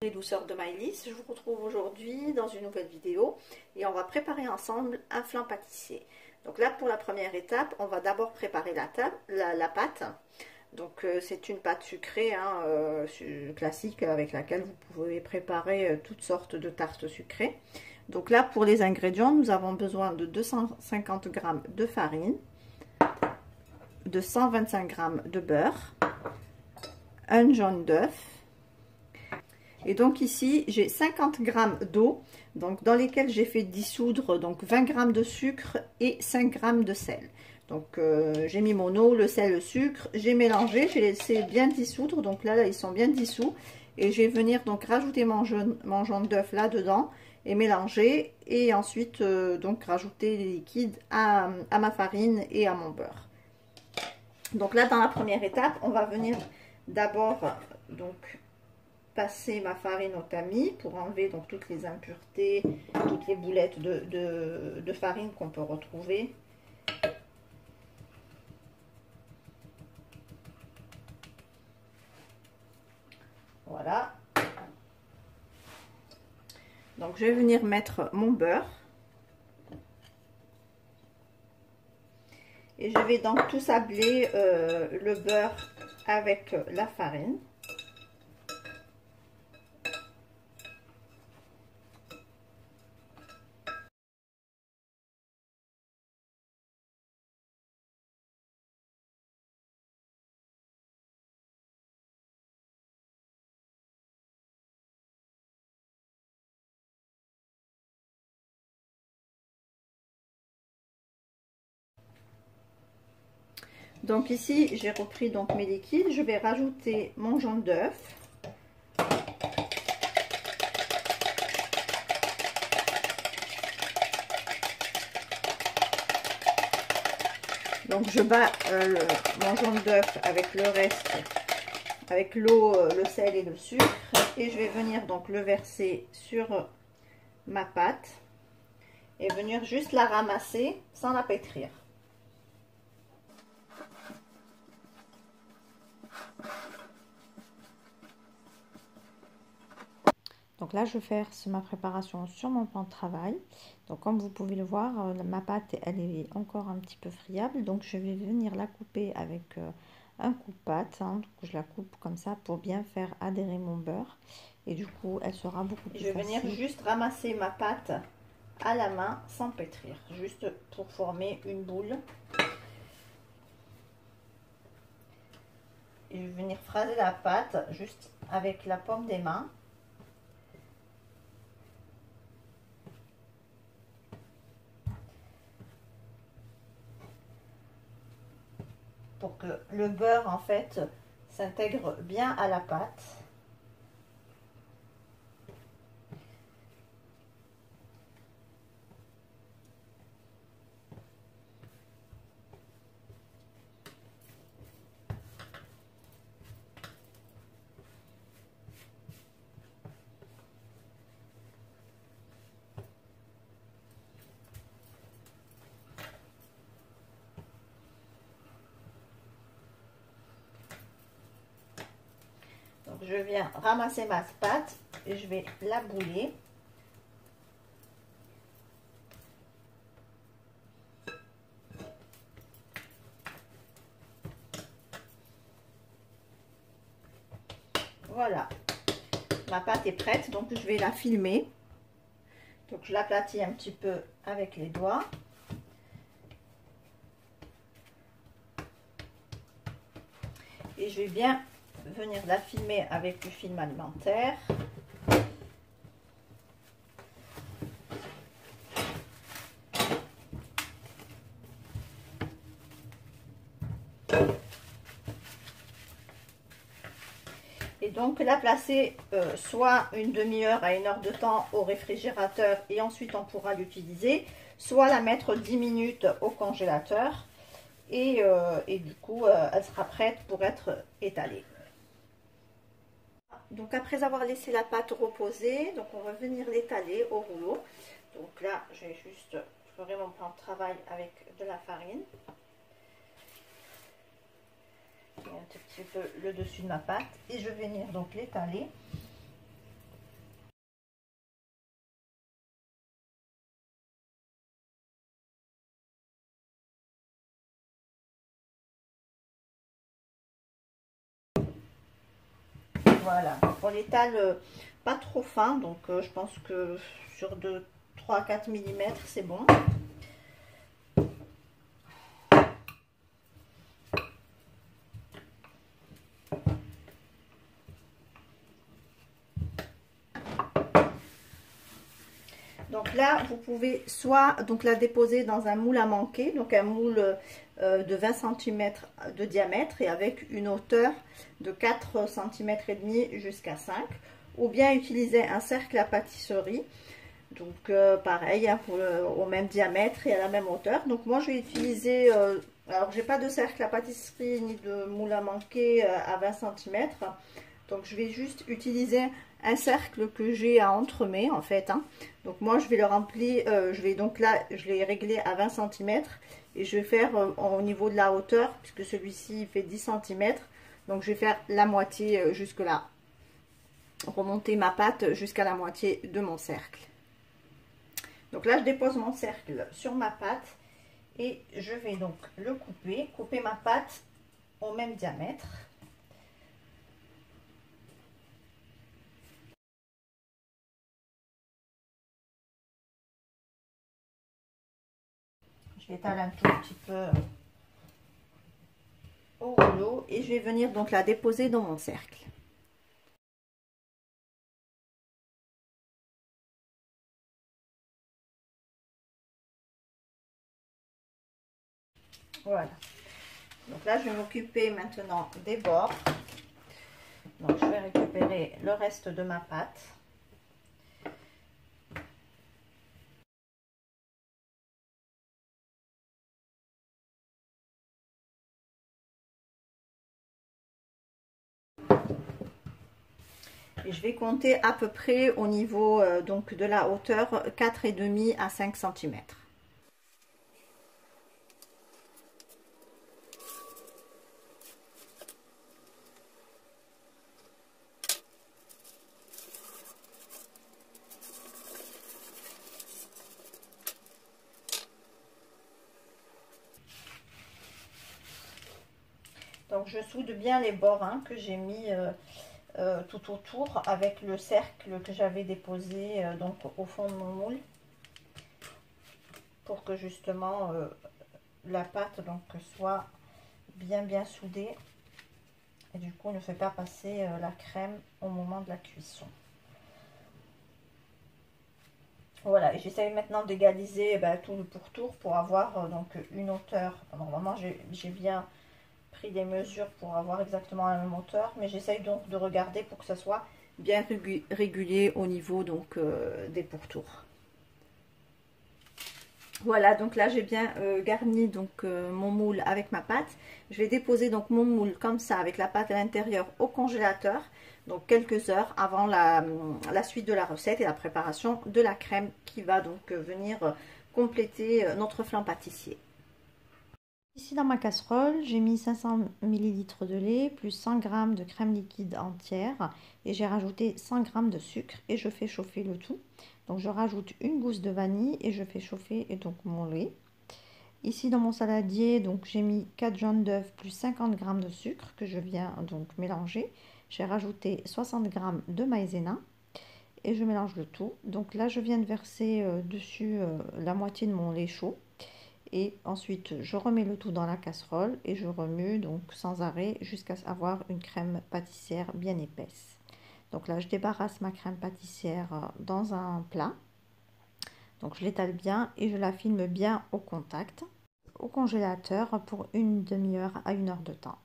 Les douceurs de Maëlys, je vous retrouve aujourd'hui dans une nouvelle vidéo et on va préparer ensemble un flan pâtissier. Donc là, pour la première étape, on va d'abord préparer la pâte. Donc c'est une pâte sucrée classique avec laquelle vous pouvez préparer toutes sortes de tartes sucrées. Donc là, pour les ingrédients, nous avons besoin de 250 g de farine, de 125 g de beurre, un jaune d'œuf. Et donc ici, j'ai 50 g d'eau, donc dans lesquelles j'ai fait dissoudre donc 20 g de sucre et 5 g de sel. Donc j'ai mis mon eau, le sel, le sucre, j'ai mélangé, j'ai laissé bien dissoudre. Donc là, ils sont bien dissous. Et je vais venir donc rajouter mon jaune d'œuf là-dedans et mélanger. Et ensuite donc rajouter les liquides à ma farine et à mon beurre. Donc là, dans la première étape, on va venir d'abord donc passer ma farine au tamis pour enlever donc toutes les impuretés, toutes les boulettes de farine qu'on peut retrouver. Voilà. Donc je vais venir mettre mon beurre. Et je vais donc tout sabler le beurre avec la farine. Donc ici, j'ai repris donc mes liquides. Je vais rajouter mon jaune d'œuf. Donc je bats mon jaune d'œuf avec le reste, avec l'eau, le sel et le sucre. Et je vais venir donc le verser sur ma pâte et venir juste la ramasser sans la pétrir. Donc là, je verse ma préparation sur mon plan de travail. Donc comme vous pouvez le voir, ma pâte, elle est encore un petit peu friable. Donc je vais venir la couper avec un coupe-pâte. Donc je la coupe comme ça pour bien faire adhérer mon beurre. Et du coup, elle sera beaucoup plus facile. Je vais venir juste ramasser ma pâte à la main sans pétrir. Juste pour former une boule. Et je vais venir phraser la pâte juste avec la paume des mains. Pour que le beurre en fait s'intègre bien à la pâte. Donc je viens ramasser ma pâte et je vais la bouler. Voilà, ma pâte est prête, donc je vais la filmer. Donc je l'aplatis un petit peu avec les doigts. Et je vais bien venir la filmer avec du film alimentaire. Et donc la placer soit une demi-heure à 1 heure de temps au réfrigérateur et ensuite on pourra l'utiliser, soit la mettre 10 minutes au congélateur et du coup elle sera prête pour être étalée. Donc après avoir laissé la pâte reposer, donc on va venir l'étaler au rouleau. Donc là je ferai mon plan de travail avec de la farine. Un tout petit peu le dessus de ma pâte et je vais venir donc l'étaler Voilà, on l'étale pas trop fin, donc je pense que sur 3-4 mm c'est bon. Donc là, vous pouvez soit donc la déposer dans un moule à manquer, donc un moule de 20 cm de diamètre et avec une hauteur de 4 cm et demi jusqu'à 5, ou bien utiliser un cercle à pâtisserie. Donc pareil, hein, au même diamètre et à la même hauteur. Donc moi je vais utiliser, alors j'ai pas de cercle à pâtisserie ni de moule à manquer à 20 cm. Donc je vais juste utiliser un cercle que j'ai à entremets en fait. Hein. Donc moi je vais le remplir, donc là je l'ai réglé à 20 cm et je vais faire au niveau de la hauteur, puisque celui-ci fait 10 cm. Donc je vais faire la moitié jusque là. Remonter ma pâte jusqu'à la moitié de mon cercle. Donc là, je dépose mon cercle sur ma pâte et je vais donc le couper ma pâte au même diamètre. Je l'étale un tout petit peu au rouleau et je vais venir donc la déposer dans mon cercle. Voilà. Donc là, je vais m'occuper maintenant des bords. Donc je vais récupérer le reste de ma pâte. Et je vais compter à peu près au niveau donc de la hauteur 4,5 à 5 cm. Donc je soude bien les bords hein, que j'ai mis tout autour avec le cercle que j'avais déposé donc au fond de mon moule, pour que justement la pâte donc soit bien soudée et du coup ne fait pas passer la crème au moment de la cuisson. Voilà, et j'essaye maintenant d'égaliser tout le pourtour pour avoir donc une hauteur. Normalement j'ai bien pris des mesures pour avoir exactement la même hauteur, mais j'essaye donc de regarder pour que ça soit bien régulier au niveau donc des pourtours. Voilà, donc là j'ai bien garni donc mon moule avec ma pâte. Je vais déposer donc mon moule comme ça avec la pâte à l'intérieur au congélateur, donc quelques heures avant la suite de la recette et la préparation de la crème qui va donc venir compléter notre flan pâtissier. Ici dans ma casserole, j'ai mis 500 ml de lait plus 100 g de crème liquide entière et j'ai rajouté 100 g de sucre et je fais chauffer le tout. Donc je rajoute une gousse de vanille et je fais chauffer donc mon lait. Ici dans mon saladier, donc j'ai mis 4 jaunes d'œufs plus 50 g de sucre que je viens donc mélanger. J'ai rajouté 60 g de maïzena et je mélange le tout. Donc là je viens de verser dessus la moitié de mon lait chaud. Et ensuite, je remets le tout dans la casserole et je remue donc sans arrêt jusqu'à avoir une crème pâtissière bien épaisse. Donc là, je débarrasse ma crème pâtissière dans un plat. Donc je l'étale bien et je la filme bien au contact, au congélateur pour une demi-heure à 1 heure de temps.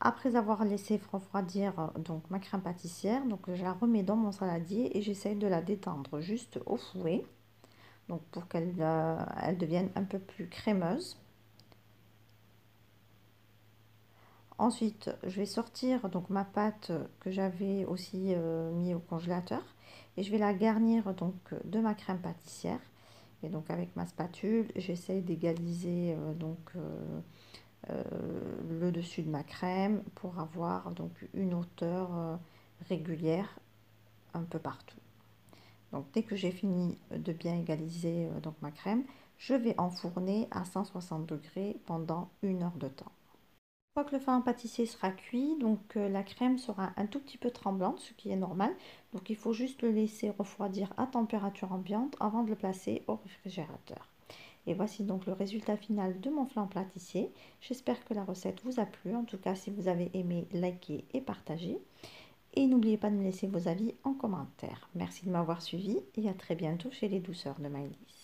Après avoir laissé refroidir donc ma crème pâtissière, donc je la remets dans mon saladier et j'essaye de la détendre juste au fouet. Donc pour qu'elle elle devienne un peu plus crémeuse. Ensuite, je vais sortir donc ma pâte que j'avais aussi mis au congélateur et je vais la garnir donc de ma crème pâtissière. Et donc avec ma spatule, j'essaie d'égaliser le dessus de ma crème pour avoir donc une hauteur régulière un peu partout. Donc dès que j'ai fini de bien égaliser donc ma crème, je vais enfourner à 160 degrés pendant 1 heure de temps. Une fois que le flan pâtissier sera cuit, donc la crème sera un tout petit peu tremblante, ce qui est normal. Donc il faut juste le laisser refroidir à température ambiante avant de le placer au réfrigérateur. Et voici donc le résultat final de mon flan pâtissier. J'espère que la recette vous a plu. En tout cas, si vous avez aimé, likez et partagez. Et n'oubliez pas de me laisser vos avis en commentaire. Merci de m'avoir suivi et à très bientôt chez les douceurs de Maëlys.